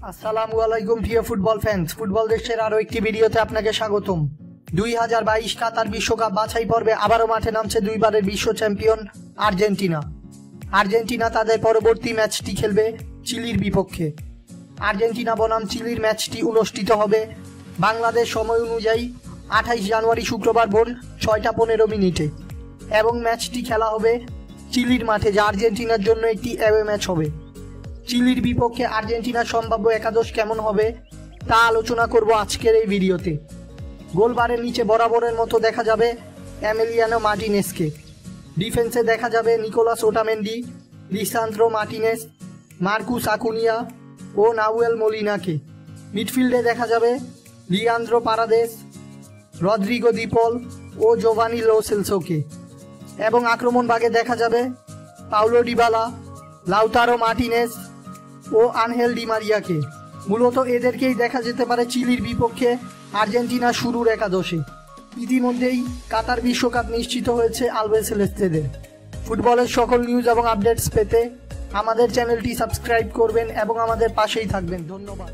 আসসালামু আলাইকুম প্রিয় ফুটবল ফ্যান্স, ফুটবল দেশের আরও একটি ভিডিওতে আপনাকে স্বাগতম। 2022 কাতার বিশ্বকাপ বাছাই পর্বে আবারও মাঠে নামছে দুইবারের বিশ্ব চ্যাম্পিয়ন আর্জেন্টিনা। আর্জেন্টিনা তাদের পরবর্তী ম্যাচটি খেলবে চিলির বিপক্ষে। আর্জেন্টিনা বনাম চিলির ম্যাচটি অনুষ্ঠিত হবে বাংলাদেশ সময় অনুযায়ী 28 জানুয়ারি শুক্রবার ভোর 6:15 এবং ম্যাচটি খেলা হবে চিলির মাঠে, যা আর্জেন্টিনার জন্য একটি অ্যাওয়ে ম্যাচ হবে। চিলির বিপক্ষে আর্জেন্টিনার সম্ভাব্য একাদশ কেমন হবে তা আলোচনা করব আজকের এই ভিডিওতে। গোলবারের নিচে বরাবরের মতো দেখা যাবে এমিলিয়ানো মার্টিনেজকে। ডিফেন্সে দেখা যাবে Nicolas Otamendi, Lisandro Martinez, Marcos Acuna ও নাউয়েল মলিনাকে। মিডফিল্ডে দেখা যাবে লিয়ান্দ্রো পারাদেস, রদ্রিগো দিপল ও জোভানি লো সেলসোকে। এবং আক্রমণ ভাগে দেখা যাবে পাউলো ডিবালা, লাউতারো মার্টিনেজ ও আনহেল ডি মারিয়াকে। মূলত এদেরকেই দেখা যেতে পারে চিলির বিপক্ষে আর্জেন্টিনা শুরুর একাদশে। ইতিমধ্যেই কাতার বিশ্বকাপ নিশ্চিত হয়েছে আলবিসেলেস্তেদের। ফুটবলের সকল নিউজ এবং আপডেটস পেতে আমাদের চ্যানেলটি সাবস্ক্রাইব করবেন এবং আমাদের পাশেই থাকবেন। ধন্যবাদ।